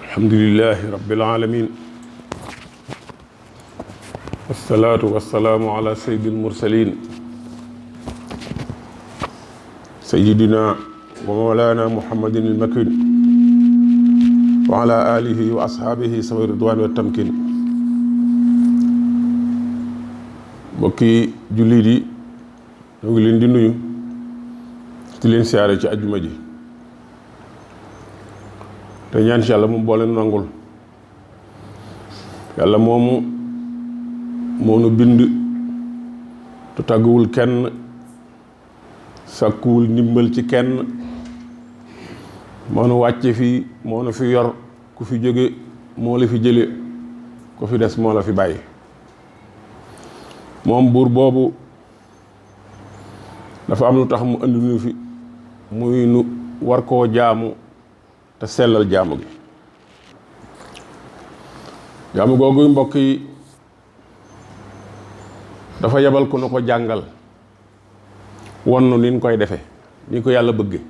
alhamdulillahi rabbil alamin wassalatu wassalamu ala sayyidil mursalin sayyidina wa mawlana muhammadin al-makin wa ala alihi wa ashabihi sawi ridwan wa tamkin. mbokki jullit yi ñoo ngi leen di nuyu di leen siyaare ci ajjuma ji te ñaan ci yàlla moom boo leen nangul yàlla moomu moo nu bind te tàgguwul kenn sàkkuwul ndimbal ci kenn moo nu wàcce fii moo nu fi yor ku fi jóge moo la fi jële ku fi des moo la fi bàyyi moom buur boobu dafa am lu tax mu andi nu fi muy nu war koo jaamu te sellal jaamu gi jaamu googu mbokk yi dafa yebal ku nu ko jàngal won nu ni ñu koy defe ni ko yàlla bëgge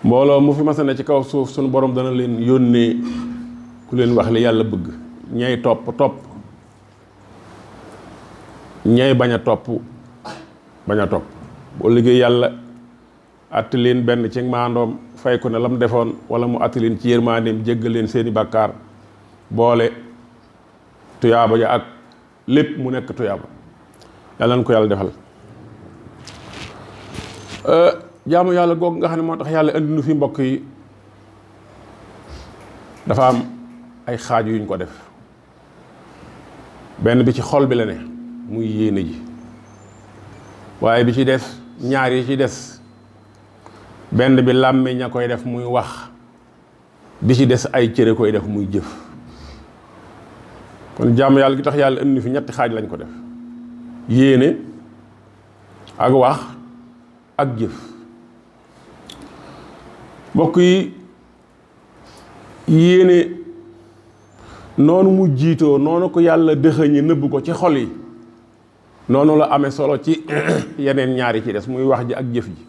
mbooloo mu fi masane ci kaw suuf sunu borom dana leen yónnee ku leen wax li yàlla bëgg ñay topp ñay bañ a topp boo liggéey yàlla àtte leen benn ci maandoom fay ko ne lam defoon wala mu àtte leen ci yërmandeem jéggal leen seeni bàkkaar boole tuyaaba ja ak lépp mu nekk tuyaaba yàlla na ko yàlla defal jaamu yàlla googu nga xam ne moo tax yàlla indi nu fi mbokk yi dafa am ay xaaj yuñ ko def benn bi ci xol bi la ne muy yéene ji waaye bi ci des ñaar yi ci des benn bi làmmiñ a koy def muy wax bi ci des ay cëre koy def muy jëf kon jaamu yàlla gi tax yàlla indi fi ñetti xaaj lañ ko def yéene ak wax ak jëf mbokk yi yéene noonu mu jiitoo noonu ko yàlla dëxëñi nëbb ko ci xol yi noonu la amee solo ci yeneen ñaari ci des muy wax ji ak jëf ji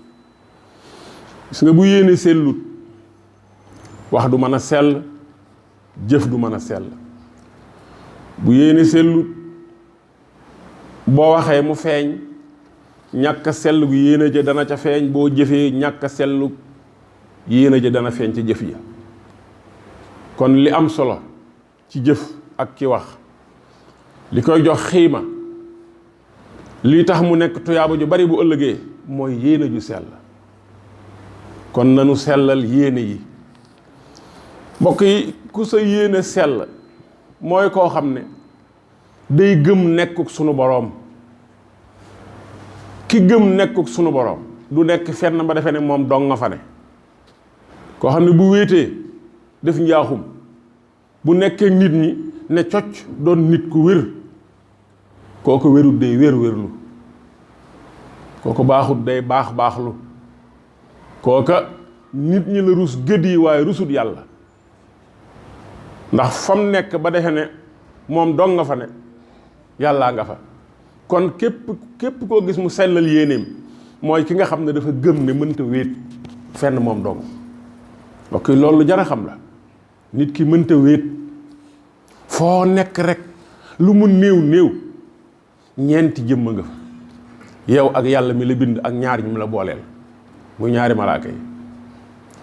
gis nga bu yéene sellut wax du mën a sell jëf du mën a sell bu yéene sellut boo waxee mu feeñ ñàkk a sell gu yéene ja dana ca feeñ boo jëfee ñàkk a sellu yéene ja dana feeñ ca jëf ja kon li am solo ci jëf ak ci wax li koy jox xiima lii tax mu nekk tuyaaba ju bari bu ëllëgee mooy yéene ju sell kon nanu sellal yéene yi mbokk yi ku sa yéene sell mooy koo xam ne day gëm nekkuk sunu boroom ki gëm nekkuk sunu boroom du nekk fenn ba defe ne moom dong nga fa ne koo xam ne bu wéetee def njaaxum bu nekkee nit ñi ne cocc doon nit ku wér kooku wérut day wér-wérlu kooku baaxut day baax-baaxlu kooka nit ñi la rus gëdd yi waaye rusut yàlla ndax fam nekk ba defe ne moom dong nga fa ne yàllaa nga fa kon képp koo gis mu sellal yéeneem mooy ki nga xam ne dafa gëm ne mënta wéet fenn moom dong ok loolu lu jar a xam la nit ki mënta wéet foo nekk rek lu mu néew ñeenti jëmm nga fa yow ak yàlla mi la bind ak ñaar ñi mu la booleel muy ñaari malaaka yi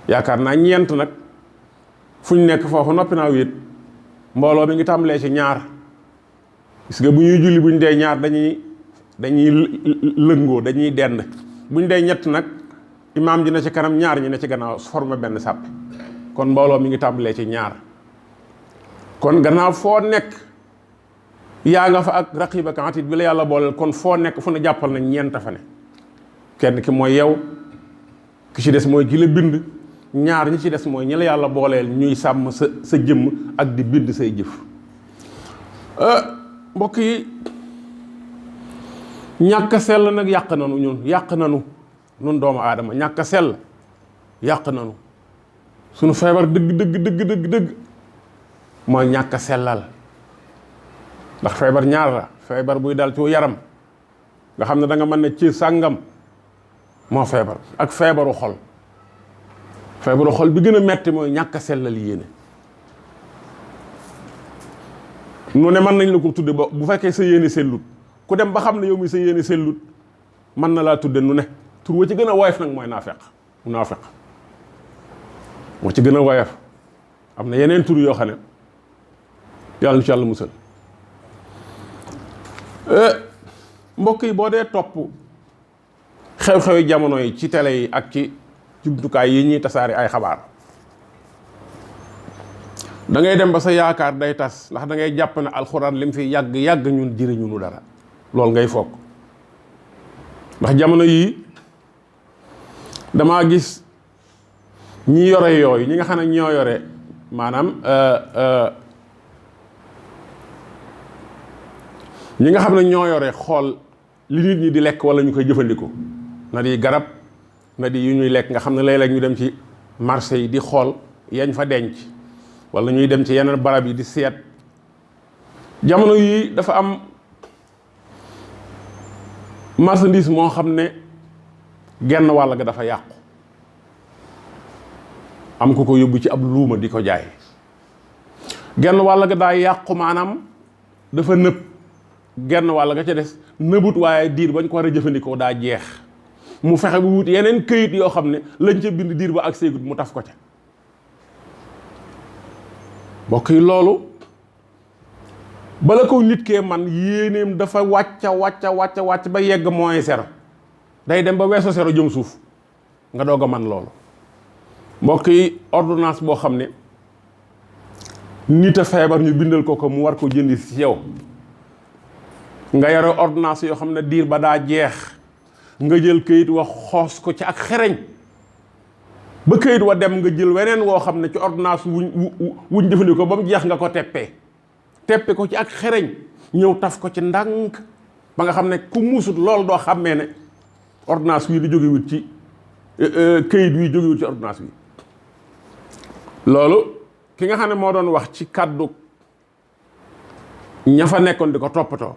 yaakaar naa ñeent nag fu ñu nekk foofu noppi naa wéet mbooloo mi ngi tàmbalee ci ñaar gis nga bu ñuy julli bu ñu dee ñaar dañuy lëngoo dañuy dend bu ñu dee ñett nag imaam ji ne ci kanam ñaar ñi ne ci gannaaw formé benn sàpp kon mbooloo mi ngi tàmbalee ci ñaar kon gannaaw foo nekk yaa nga fa ak raqib ak atid bi la yàlla booleel kon foo nekk fu ne jàppal na ñeent fa ne kenn ki mooy yow ki ci des mooy ki la bind ñaar ñi ci des mooy ñi la yàlla booleel ñuy sàmm sa jëmm ak di bind say jëf mbokk yi ñàkk sell nag yàq nanu ñun doomu aadama ñàkk sell yàq nanu suñu feebar dëgg mooy ñàkk sellal ndax feebar ñaar la feebar buy dal ci yaram nga xam ne da nga mën ne ci sàngam moo feebar ak feebaru xol. feebaru xol bi gën a metti mooy ñàkk a sellal yéene. nu ne mën nañ la ko tudde ba bu fekkee sa yéene sellut ku dem ba xam ne yow mi sa yéene sellut mën na laa tudde nu ne tur wa ci gën a woyof nag mooy naafeq moo ci gën a woyof. am na yeneen tur yoo xam ne yàlla na ci yàlla musal. mbokk yi boo dee topp xew-xewi jamono yi ci télé yi ak ci jumtukaay yi ñuy tasaari ay xabaar da ngay dem ba sa yaakaar day tas ndax da ngay jàpp ne alxuraan lim fi yàgg ñun jëriñu nu dara loolu ngay foog. ndax jamono yii damaa gis ñi yore yooyu ñi nga xam ne ñoo yore maanaam ñi nga xam ne ñoo yore xool li nit ñi di lekk wala ñu koy jëfandikoo na di garab na di yu ñuy lekk nga xam ne léeg-léeg ñu dem ci marché yi di xool yañ fa denc wala ñuy dem ci yeneen barab yi di seet. jamono yii dafa am marchandise moo xam ne genn wàll ga dafa yàqu am ku ko yóbbu ci ab luuma di ko jaay genn wàll ga daa yàqu maanaam dafa nëb genn wàll ga ca des nëbut waaye diir bañ ko war a jëfandikoo daa jeex mu fexe bu wut yeneen këyit yoo xam ne lañ ca bind diir ba ak seegut mu taf ko ca. mbokk yi loolu bala ko nit kee man yéeneem dafa wàcc ba yegg moins zéro day dem ba weeso zéro jëm suuf nga doog a man loolu. mbokk yi ordonnance boo xam ne nit a feebar ñu bindal ko mu war ko jëndi ci yow nga yore ordonnance yoo xam ne diir ba daa jeex nga jël këyit wax xoos ko ci ak xereñ ba këyit wa dem nga jël weneen woo xam ne ci ordonnance wuñ jëfandikoo ba mu jeex nga ko teppe ko ci ak xereñ ñëw taf ko ci ndànk ba nga xam ne ku muusut loolu doo xàmmee ne ordonnance wi di jógewut ci këyit wi jógewut ci ordonnance wi. loolu ki nga xam ne moo doon wax ci kàddu ña fa nekkoon di ko toppatoo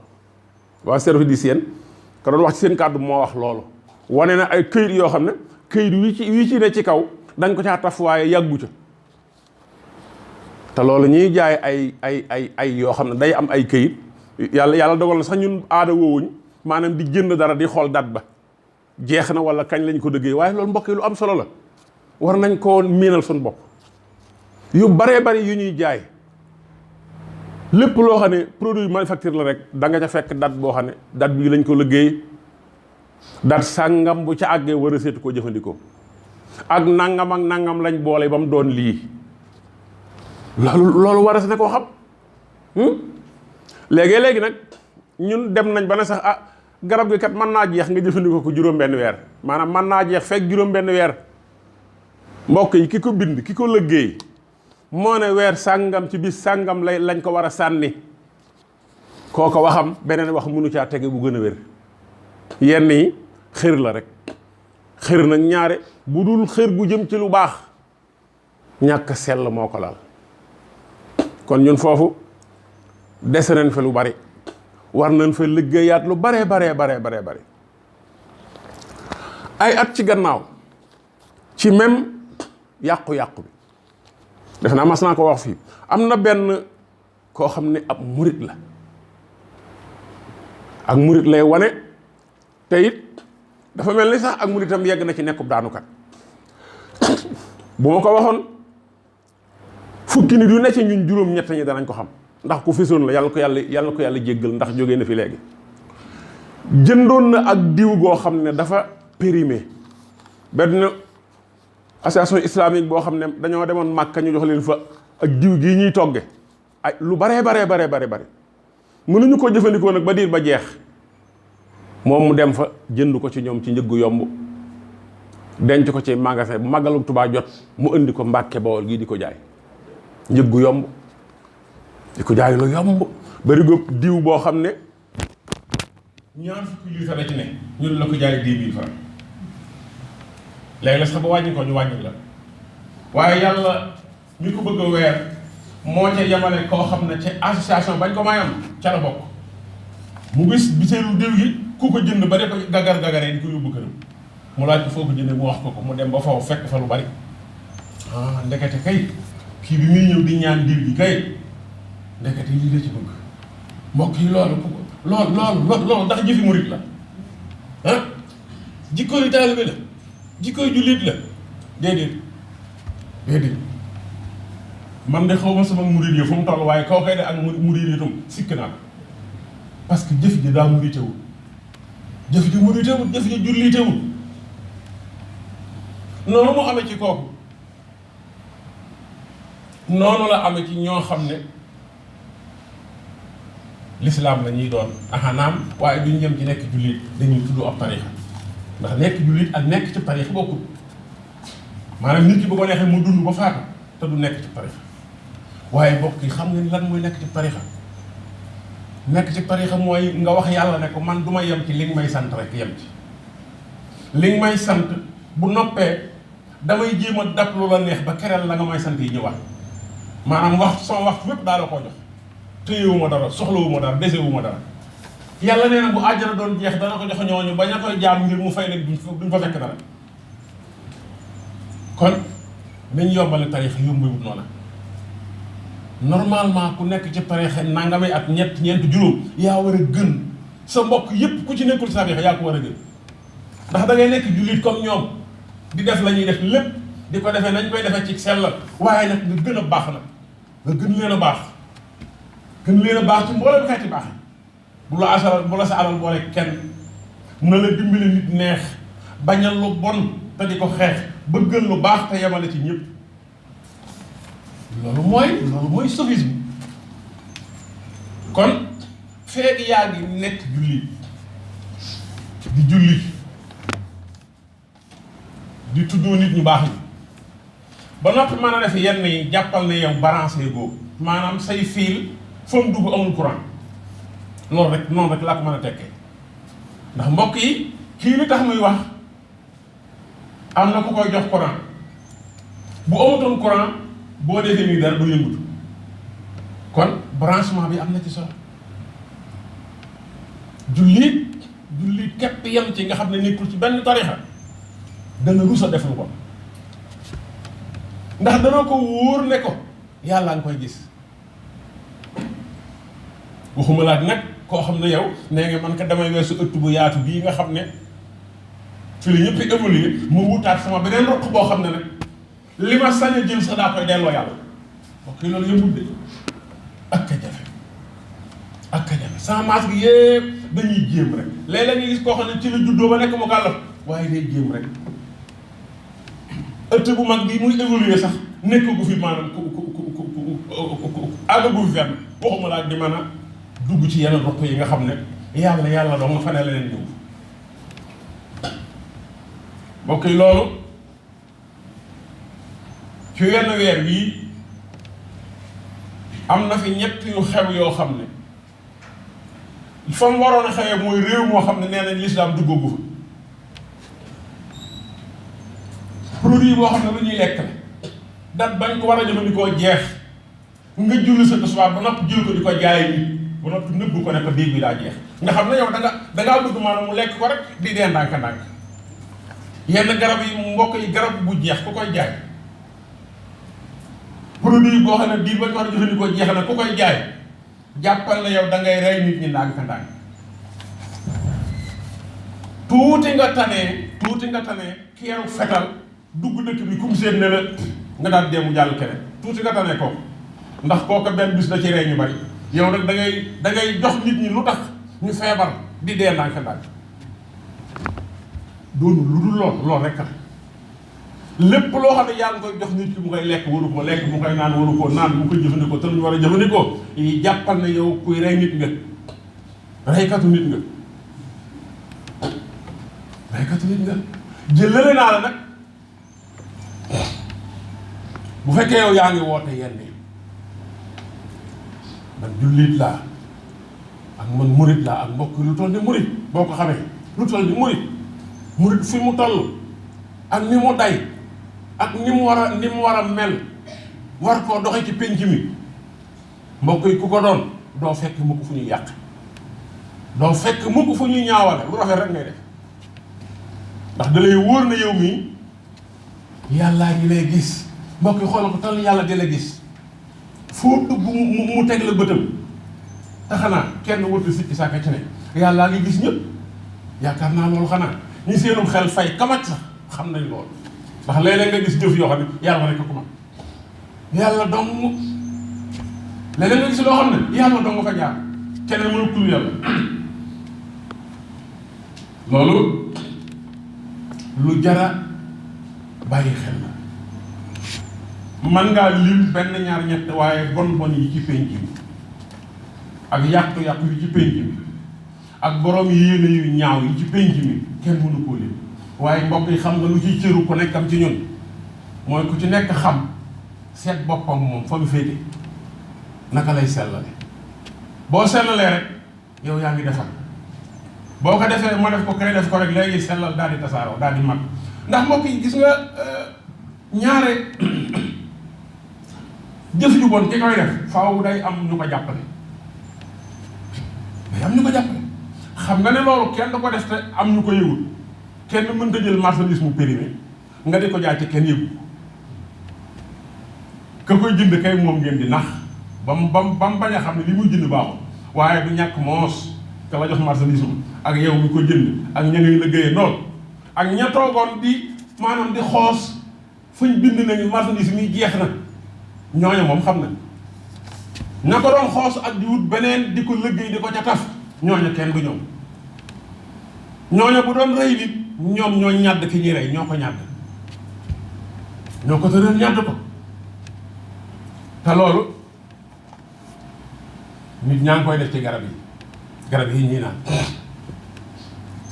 waa service d'hygiène ka doon wax ci seen kàddu moo wax loolu wane na ay këyit yoo xam ne këyit wi ci ne ci kaw dañ ko caa taf waaye yàggu ca te loolu ñuy jaay ay yoo xam ne day am ay këyit yàlla dogal na sax ñun aada woowuñ maanaam di jënd dara di xool date ba jeex na wala kañ lañ ko dëggee waaye loolu mbokk yi lu am solo la war nañ koo miinal suñu bopp. yu baree bari yu ñuy jaay lépp loo xam ne produit manufacture la rek da nga ca fekk date boo xam ne date bii lañ ko liggéey date sàngam bu ca àggee war a seetu koo jëfandikoo ak nangam lañ boole ba mu doon lii loolu war a se ne koo xam léegi nag ñun dem nañ ba ne sax garab gi kat mën naa jeex nga jëfandikoo ko juróom-benn weer maanaam mën naa jeex fekk juróom-benn weer mbokk yi ki ko bind ki ko liggéey moo ne weer sàngam ci bis sàngam lañ ko war a sànni kooko waxam beneen wax mënu caa tege bu gën a wér yenn yi xër la rek xër nag ñaare bu dul xër gu jëm ci lu baax ñàkk sell moo ko lal kon ñun foofu des nañ fa lu bari war nañ fa liggéeyaat lu bare ay at ci gannaaw ci même yàqu-yàqu bi def naa mas naa ko wax fii am na benn koo xam ne ab murit la ak murit lay wane te it dafa mel ni sax ak muritam yegg na ci nekkub daanukat bu ma ko waxoon fukki nit yu ne ci ñun juróom-ñett ñi danañ ko xam ndax ku fisoon la yàlla ko yàlla jéggal ndax jógee na fi léegi jëndoon na ak diw goo xam ne dafa périmé benn association islamique boo xam ne dañoo demoon Màkka ñu jox leen fa ak diw gii ñuy togge ay lu baree mënuñu ko jëfandikoo nag ba diir ba jeex moom mu dem fa jënd ko ci ñoom ci njëggu yomb denc ko ci magasin bu màggalu Tuubaa jot mu indi ko Mbàkke Bawol gii di ko jaay njëggu yomb di ko jaay lu yomb bari góob diw boo xam ne ñaar fukki litre la ci ne ñun la ko jaay 10 000 francs léegi la sax ba wàññi ko ñu wàññi la waaye yàlla mi ko bëgg a weer moo ca yemale koo xam ne ca association bañ ko may am ca la bokk mu gis biseelu diw gi ku ko jënd ba de ko gagar-gagaree di ko yóbbu këram mu laaj ko foo ko jënde mu wax ko mu dem ba foofu fekk fa lu bari ndekete kay kii bi muy ñëw di ñaan diw gi kay ndekete lii la ci bëgg mbokk yi loolu ndax jëfi murit la jikkooy taalibe la jikkooy jullit la déedéet man de xaw ma sama murit yi fu mu toll waaye kaw kay de ak murit yi tam sikk naa ko parce que jëf ji daa muritewul jëf ji muritewul jëf ji jullitewul noonu mu amee ci kooku noonu la amee ci ñoo xam ne lislaam la ñuy doon naam waaye duñ jëm ci nekk jullit dañuy tudd ab tarixa ndax nekk jullit ak nekk ci tarixa bokkul maanaam nit ki bu ko neexee mu dund ba faatu te du nekk ci tarixa waaye bokk yi xam nga ni lan mooy nekk ci tarixa nekk ci tarixa mooy nga wax yàlla ne ko man du ma yem ci li nga may sant rek yem ci li nga may sant bu noppee damay jéem a dab lu la neex ba kereel la nga may sant yi ñëwaat maanaam wax sama wax fépp daa la koo jox téyewuma dara soxlawuma dara desewuma dara yàlla nee na bu àjjana doon jeex dana ko jox ñooñu bañ a koy jaam ngir mu fay leen duñ fa fekk dara kon nañ yombale tarixa yombiwut noona normalement ku nekk ci tarixa nangami at ñeent juróom yaa war a gën sa mbokk yépp ku ci nekkul sa tarixa yaa ko war a gën ndax da ngay nekk jullit comme ñoom di def la ñuy def lépp di ko defee nañ koy defee ci sell waaye nag nga gën a baax nag nga gën leen a baax ci mboolem xeeti baax bu la sa alal boole kenn na la dimbali nit neex bañal lu bon te di ko xeex bëggal lu baax te yemale ci ñëpp loolu mooy sophisme kon feeg yaa ngi nekk jullit di julli di tuddoo nit ñu baax ñi ba noppi mën a def yenn yi jàppal ne yow balancé googu maanaam say fiil fa mu dugg amul courant loolu rek noonu rek laa ko mën a tekkee ndax mbokk yi kii li tax muy wax am na ku koy jox courant bu amutoon courant boo defee nii dara du yëngutu kon branchement bi am na ci solo jullit képp yem ci nga xam ne nekkul ci benn tarixa dana rus a def lu ko ndax dana ko wóor ne ko yàlla nga koy gis waxuma laat nag koo xam ne yow nee nga man ka damay weesu ëtt bu yaatu bii nga xam ne fi la ñëpp évolué mu wutaat sama beneen roq boo xam ne nag li ma sañ a jël sax daa koy delloo yàlla ok loolu yëmbul de ak ka jafe sama maas gi yëpp dañuy jéem rek léeg-léeg nga gis koo xam ne ci la juddoo ba nekk mu kàllaf waaye day jéem rek ëtt bu mag bi muy évolué sax nekk gu fi maanaam àgg gu fi fenn waxuma laa di mën a dugg ci yenn roq yi nga xam ne yàlla doo nga fa ne leneen ñëw mbokk yi loolu ci wenn weer wii am na fi ñett yu xew yoo xam ne fa mu waroon a xewee mooy réew moo xam ne nee nañ lislaam duggagu fa produit boo xam ne lu ñuy lekk la dat bañ ko war a jëfandikoo jeex nga julli sa tisbaar ba noppi jël ko di ko jaay nit ba noppi nëbb ko ne ko déeg bi daa jeex nga xam ne yow dangaa bëgg maanaam mu lekk ko rek di dee ndànk-ndànk yenn garab yi mbokk yi garab bu jeex ku koy jaay produit boo xam ne diir bañ ko war a jëfandikoo jeex na ku koy jaay jàppal na yow da ngay rey nit ñi ndànk-ndànk tuuti nga tanee keeru fetal dugg dëkk bi kum seen ne la nga daal deemu jàll keneen tuuti nga tanee kooku ndax kooku benn bis da ci rey ñu bari yow nag da ngay jox nit ñi lu tax ñu feebar di dee ndànk-ndànk doonu lu dul lool rek la lépp loo xam ne yaa ngi koy jox nit ki mu koy lekk waru ko lekk mu koy naan waru ko naan mu koy jëfandikoo te lu ñu war a jëfandikoo yi jàppal na yow kuy rey nit nga reykatu nit nga jëlale naa la nag bu fekkee yow yaa ngi woote yenn yi man jullit laa ak man murit laa ak mbokk lu toll ni murit boo ko xamee lu toll ni murit fi mu toll ak ni mu day ak ni mu war a mel war koo doxe ci pénc mi mbokk yi ku ko doon doo fekk mu ko fu ñuy yàq doo fekk mukk fu ñuy ñaawale lu rafet rek ngay def ndax da lay wóor na yow mii yàllaa ngi lay gis. mbokk yi xoolal ko tal yàlla di la gis foo dugg mu teg la bëtam te xanaa kenn wërta sikki sàkka ci ne yàllaa ngi gis ñëpp. yaakaar naa loolu xanaa ñi seenum xel fay kamat sax xam nañ loolu ndax léeg-léeg nga gis jëf yoo xam ne yàlla rek ko man yàlla dong léeg-léeg nga gis loo xam ne yàlla dong nga fa jaar keneen mënu tudd yàlla loolu lu jara bàyyi xel la man ngaa lim benn ñaar ñett waaye bon yi ci penc bi ak yàqu-yàqu yi ci penc bi ak borom yéene yu ñaaw yi ci penc mi kenn mënu koo lim waaye mbokk yi xam nga lu ci cëru ku nekkam ci ñun mooy ku ci nekk xam seet boppam moom fa mu féete naka lay sellale boo sellalee rek yow yaa ngi defal boo ko defee ma def ko kay def ko rek léegi sellal daal di tasaaroo daal di mag ndax mbokk yi gis nga ñaare jëf ju bon ki koy def faaw day am ñu ko jàppale day am ñu ko jàppale xam nga ne loolu kenn du ko def te am ñu ko yëgul kenn mënta jël marchandise mu périmé nga di ko jaay te kenn yëgu ka koy jënd kay moom ngeen di nax ba mu bañ a xam ne li muy jënd baaxul waaye du ñàkk moos te la jox marchandise mu ak yow mi ko jënd ak ña ngay liggéeyee noonu ak ña toogoon di maanaam di xoos fuñ bind nañu marchandise mi jeex na ñooñu moom xam na ña ko doon xoos ak di wut beneen di ko liggéey di ko ca taf ñooñu kenn du ñoom ñooñu bu doon rey nit ñoom ñoo ñàdd ki ñuy rey ñoo ko ñàdd ñoo ko tëral ñàdd ko te loolu nit ñaa ngi koy def ci garab yi ñuy naan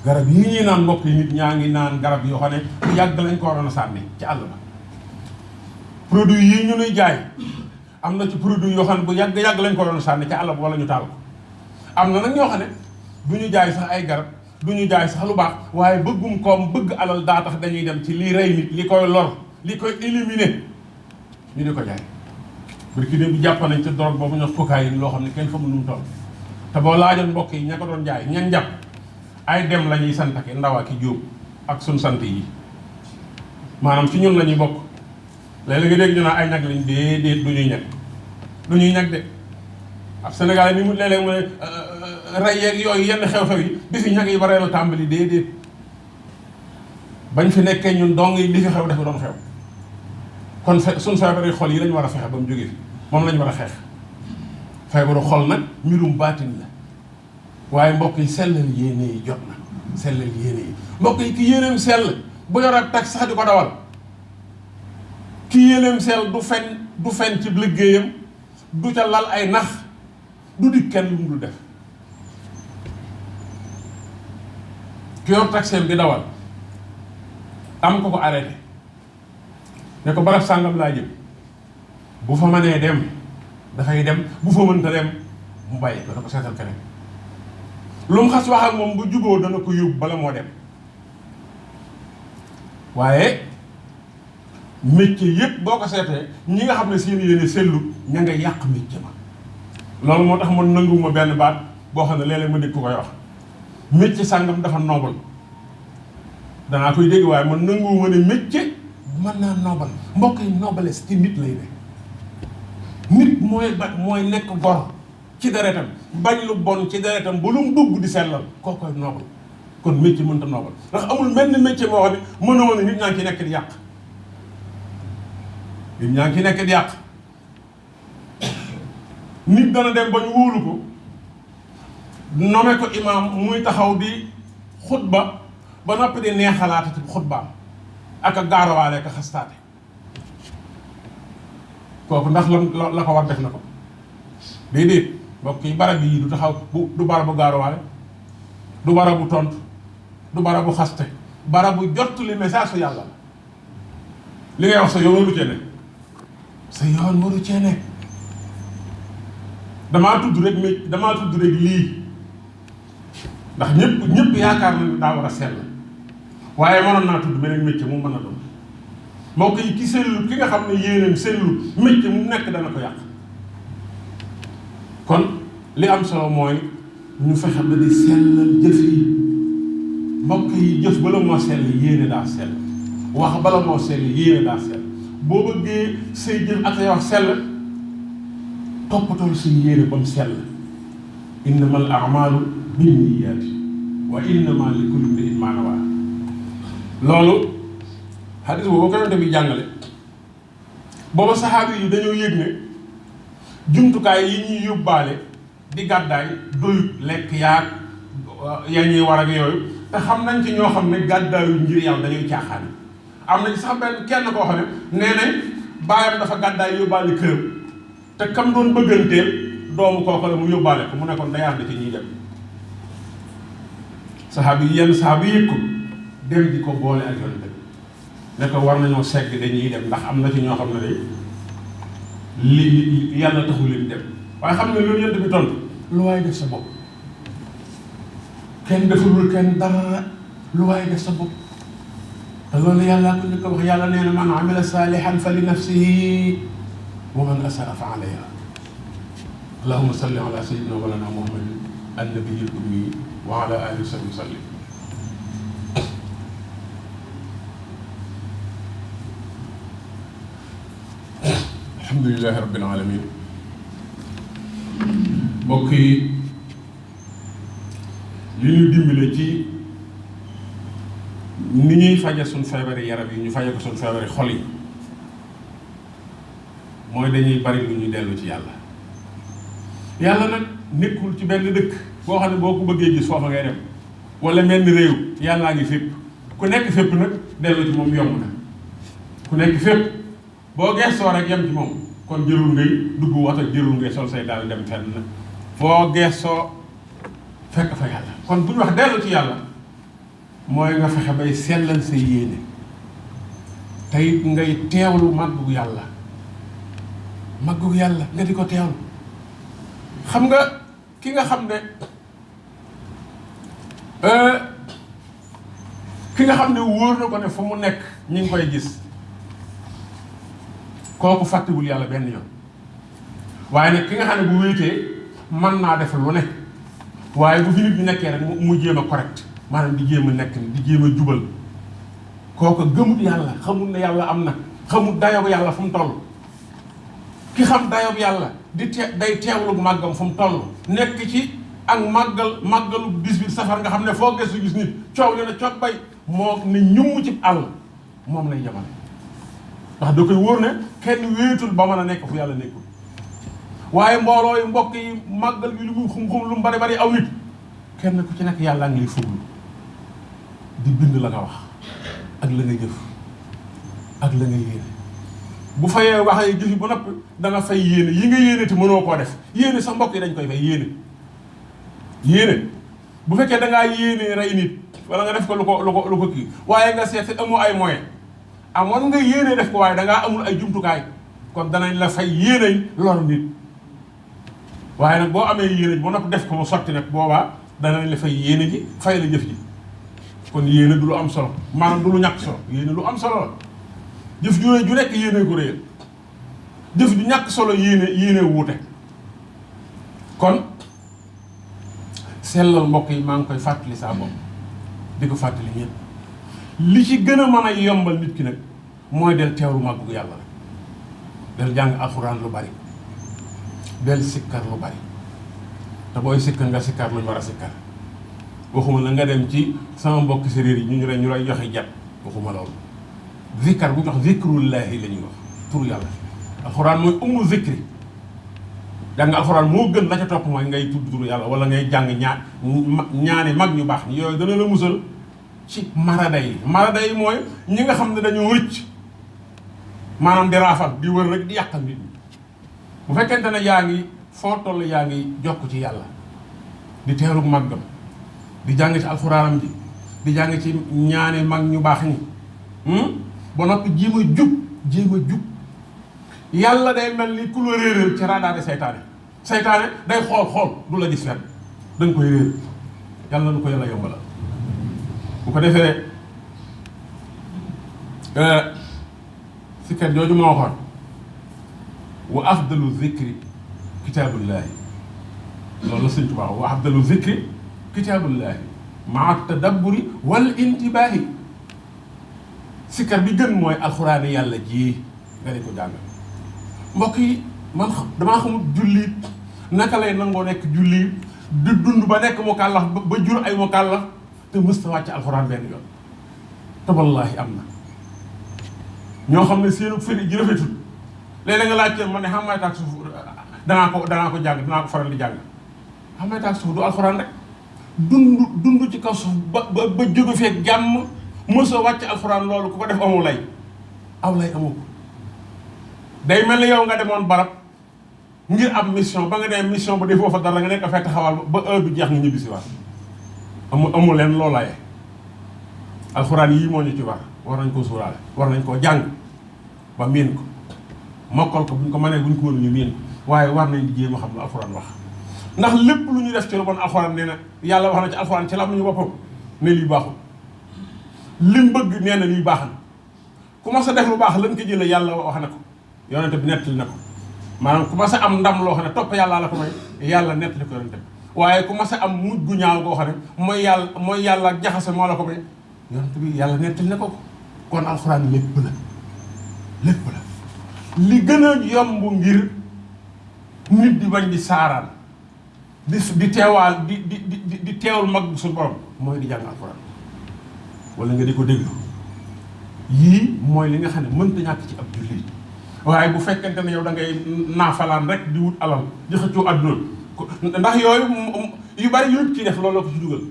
garab yi ñuy naan mbokk yi nit ñaa ngi naan garab yoo xam ne bu yàgg lañ ko waroon a sànni ci àll ba produit yi ñu nuy jaay am na ci produit yoo xam ne bu yàgg lañ ko waroon a sànni ci àll ba wala ñu taal ko am na nag ñoo xam ne du ñu jaay sax ay garab du ñu jaay sax lu baax waaye bëggum koom bëgg alal daa tax dañuy dem ci lii rey nit li koy lor li koy éliminer ñu di ko jaay barki ne bu jàpp nañ ci drogue boobu ñox cocaïne loo xam ne kenn xamul nu mu toll te boo laajoon mbokk yi ña ko doon jaay ñan jàpp ay dem la ñuy sant ak ndaw ak i jóob ak suñ sant yi maanaam ci ñun la ñuy bokk léeg-léeg nga dégg ñu naan ay ñag lañ déedéet du ñuy ñag de ab Sénégal mi mu léeg-léeg mu ne rey yeeg yooyu yenn xew-xew yi bi fi ñag yi baree la tàmbali déedéet bañ fi nekkee ñun dong yi li fi xew dafa doon xew kon suñ feebar yi xol yi lañ war a fexe ba mu jógee fi moom lañ war a xeex feebaru xol nag mbirum baatin la waaye mbokk yi sellal yéene yi jot na sellal yéene yi mbokk yi ki yéeneem sell bu yor ak tax sax di ko dawal ki yéeneem sell du fen ci liggéeyam du ca lal ay nax du di kenn lu mu dul def ki yor taxeem di dawal am ko arrêté ne ko barab sàngam laa jëm bu fa mënee dem dafay dem bu fa mënta dem mu bàyyi ko da ko seetal keneen lu mu xas wax ak moom bu juboo dana ko yóbbu bala moo dem waaye métier yépp boo ko seetee ñi nga xam ne seen yéene sellu ña nga yàq métier ma loolu moo tax man nanguwuma benn baat boo xam ne léeg-léeg ma dégg ko koy wax métier sàngam dafa noobal danaa koy dégg waaye man nanguwuma ne métier mën naa noobal mbokk yi noblesse ci nit lay ne nit mooy nekk gor ci deretam bañ lu bon ci deretam ba lu mu dugg di sellal koo koy noobal kon métier mënta noobal ndax amul benn métier moo xam ne mënoo ne nit ñaa ngi ci nekk di yàq nit ñaa ngi ci nekk di yàq nit dana dem ba ñu wóolu ko nome ko imaam muy taxaw di xutba ba noppi di neexalaate ci xutbaam ak a gaarawaale ak a xastaate kooku ndax la ko war def na ko déedéet mbokk yi barab yi du taxaw du barabu gaarawaale du barabu tontu du barabu xaste barabu jot li message su yàlla la li ngay wax sa yoon waru cee ne sa yoon waru cee ne damaa tudd rek lii ndax ñëpp yaakaar na daa war a sell waaye mënoon naa tudd beneen métier mu mën a doon mbokk yi ki sellu ki nga xam ne yéeneen sellu métier mu nekk dana ko yàq kon li am solo mooy ñu fexe ba di sellal jëf yi mbokk yi. jëf bala moo sell yéene daa sell, wax bala moo sell yéene daa sell. boo bëggee say jëf ak say wax sell toppatoo say yéene ba mu sell. innamal a'maalu binniyaati wa innamaa likulli imri'in maa nawaa. loolu xadis boobu ko yonent bi jàngale. booba saxaabi yi dañoo yëg ne jumtukaay yi ñuy yóbbaale di gàddaay doyut lekk yaag ya ñuy war ak yooyu, te xam nañ ci ñoo xam ne gàddaayu ngir yàlla dañuy caaxaan. am nañ sax benn kenn koo xam ne nee nañ baayam dafa gàddaay yóbbaale këram, te kam doon bëgganteel doomu kooku la mu yóbbaale ko, mu nekkoon day ànd ci ñuy dem. saxaabi yi yenn saxaabi yëg ko dem di ko boole ak yonent bi ne ko war nañoo segg dañuy dem, ndax am na ci ñoo xam ne day li yàlla taxu leen dem. waaye xam ne loolu yonent bi tontu lu waaye def sa bopp. kenn defulul kenn dara, lu waaye def sa bopp. te loolu yàllaa ko ñu ko wax. yàlla nee na man amila saalihan fa li nafsihi wa man asaa fa alayha. allahumma salli ala sayyidina wa lana muhammadin annabiyil ummi wa ala alihi wa sahbihi wa sallim. alhamdulillahi rabbil alamin. mbokk yi li ñu dimbale ci ni ñuy faje suñ feebari yaram yi ñu faje ko suñ feebari xol yi mooy dañuy bari lu ñu dellu ci yàlla. yàlla nag nekkul ci benn dëkk boo xam ne boo ko bëggee gis foofa ngay dem, wala mel ni réew. yàllaa ngi fépp. ku nekk fépp nag dellu ci moom yomb na. ku nekk fépp boo geesoo rek yem ci moom, kon jërul ngay dugg wata, jërul ngay sol say daal dem fenn. foo geesoo fekk fa yàlla. kon bu ñu wax dellu ci yàlla mooy nga fexe bay sellal sa yéene, tey ngay teewlu màggug yàlla. màggug yàlla nga di ko teewlu. xam nga ki nga xam ne wóor na ko ne fu mu nekk ñi ngi koy gis, kooku fàttewul yàlla benn yoon. waaye nag ki nga xam ne bu wéetee mën naa def lu ne, waaye bu fi nit ñi nekkee rek mu jéem a correct, maanaam di jéem a nekk di jéem a jubal, kooku gëmut yàlla, xamul ne yàlla am na, xamul dayob yàlla fu mu toll. ki xam dayob yàlla day teewlu màggam fu mu toll, nekk ci ak màggalu 18 safar nga xam ne foo gëstu gis nit coow li na coog bay moo ne ñum ci àll moom lay yemale. ndax da koy wóor ne kenn wéetul ba mën a nekk fu yàlla nekkul. waaye mbooloo yi mbokk yi màggal bi lu muy xum-xum lu mu bari bari aw nit, kenn ku ci nekk yàlla ngi lay fuglu di bind la nga wax ak la nga jëf ak la nga yéene. bu fayee waxee jëf yi ba noppi danga fay yéene yi nga yéene te mënoo koo def. yéene sax mbokk yi dañ koy fay yéene bu fekkee dangaa yéene rey nit wala nga def ko lu ko kii, waaye nga seet amoo ay moyen, amoon nga yéene def ko waaye dangaa amul ay jumtukaay, kon danañ la fay yéene lor nit. waaye nag boo amee yéene ba noppi def ko mu sotti nag boobaa danañ la fay yéene ji fay la jëf ji. kon yéene du lu am solo, maanaam du lu ñàkk solo. yéene lu am solo la. jëf ju nekk yéene ko réer, jëf ju ñàkk solo yéene wuute. kon sellal mbokk yi maa ngi koy fàttali saa bopp di ko fàttali ñëpp. li ci gën a mën a yombal nit ki nag mooy del teewlu màggu yàlla rek, del jàng alxuraan lu bari, del sikkar lu bari. te booy sikkar nga sikkar luñ war a sikkar. waxuma la nga dem ci sama mbokk séréer yi ñu lay joxe jat, waxuma loolu. zikkar bu ñu wax zikrullahi la ñuy wax, turu yàlla. alxuraan mooy ummu zikri. jàng alxuraan moo gën, la ca topp mooy ngay tudd turu yàlla wala ngay jàng ñaani mag ñu baax ñi. yooyu dana la musal ci marada yi. marada yi mooy ñi nga xam ne dañoo rëcc, maanaam di raafal di wër rek di yàqal nit ñi. bu fekkente ne yaa ngi foo toll yaa ngi jokk ci yàlla, di teeru màggam, di jàng ci alxuraanam ji, di jàng ci ñaani mag ñu baax ñi, ba noppi jéem a jub yàlla day mel ni ku la réeréer ci raadaari seytaane day xool du la gis fenn, da nga koy réer. yàlla na ko yàlla yombala. bu ko defee sikkar jooju ma waxoon, wa afdalu zikri kitaabullaahi loolu la Sëñ Tuubaa wa afdalu zikri kitaabullaahi maa tadabburi wal intibaahi. sikkar bi gën mooy alxuraani yàlla ji nga di ko jàng. mbokk yi man damaa xamul jullit naka lay nangoo nekk jullit di dund ba nekk mukallaf ba jur ay mukallaf te mësta wàcc alxuraan benn yoon. te wallaahi am na ñoo xam ne seenu fëri ji rafetul léeg-léeg nga laaj ma ne xam may taag suuf danaa ko jàng danaa ko faral di jàng xam may taag suuf du alxuraan rek dund ci kaw suuf ba jóge feek jàmm mësa wàcc alxuraan loolu ku ko def amoo lay aw lay amoo ko day mel ni yow nga demoon barab ngir am mission ba nga dem mission ba defoo fa dara nga nekk fekk xawal ba heure bi jeex nga ñibbi si waat amul leen loolaayee alxuraan yii moo ñu ci war nañ koo suuraale war nañ koo jàng ba miin ko mokkal ko buñ ko mënee buñ ko wër ñu miin waaye war nañ di jéem a xam lu alxuraan wax ndax lépp lu ñu def ci lu bon alxuraan nee na yàlla wax na ci alxuraan ci la am ñu boppam ne lii baaxul lim bëgg nee na lii baax na ku ma sa def lu baax lañ ko jëlee yàlla wax na ko yonente bi nettali na ko maanaam ku ma sa am ndam loo xam ne topp yàlla la ko may yàlla nettali ko yonente bi waaye ku ma sa am mujj gu ñaaw goo xam ne mooy yàlla jaxase moo la ko may yonente bi yàlla nettali na ko kon alxuraan lépp la li gën a yomb ngir nit di bañ di saaraan di teewaal di teewul mag suñu borom mooy di jàng alxuraan wala nga di ko déglu yii mooy li nga xam ne mënta ñàkk ci ab jullit waaye bu fekkente ne yow da ngay naafalaan rek di wut alal di xëccoo àdduna ndax yooyu yu bari yu ci def loolu la ko ci dugal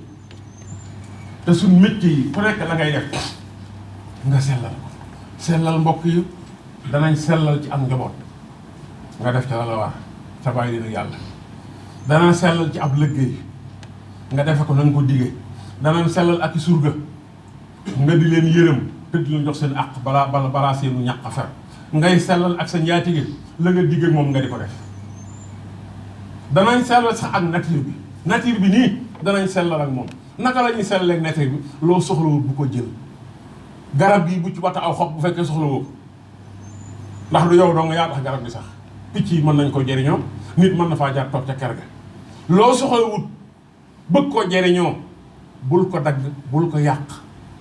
te suñ métier yi ku nekk la ngay def nga sellal mbokk yi danañ sellal ci am njaboot nga def ca la war sa bàyyi leen ak yàlla danañ sellal ci ab liggéey nga defe ko na nga ko diggee danañ sellal ak i surga nga di leen yërëm te di leen jox seen àq balaa seenu ñàq a fer ngay sellal ak sa njaatige la nga digg ak moom nga di ko def danañ sellal sax ak nature bi nii danañ sellal ak moom naka la ñuy sellalee ak nature bi loo soxlawul bu ko jël garab gi bu ci wata aw xob bu fekkee soxlawoo ndax du yow doo nga yaa tax garab gi sax picc yi mën nañ ko jëriñoo nit mën na faa jaar toog ca ker ga loo soxlawut bëgg ko jëriñoo bul ko dagg bul ko yàq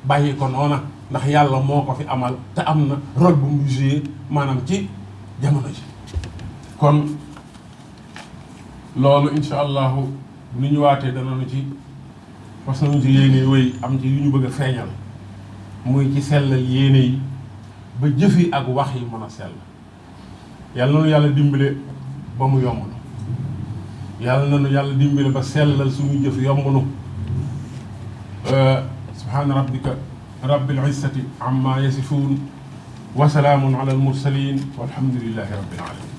bàyyi ko noona ndax yàlla moo ko fi amal te am na rôle bu mu joué maanaam ci jamono ji kon loolu insha allahu bu ñu waatee danañu ci parce que nañu ci yéene wéy am ci yu ñu bëgg a feeñal muy ci sellal yéene yi ba jëf yi ak wax yi mën a sell yàlla na nu yàlla dimbale ba mu yomb nu yàlla na nu yàlla dimbale ba sellal suñu jëf yomb nu subhaana rabbika rabbil izzati amma yasifuun wa salaamun ala al mursalin walhamdulillahi rabbil alamin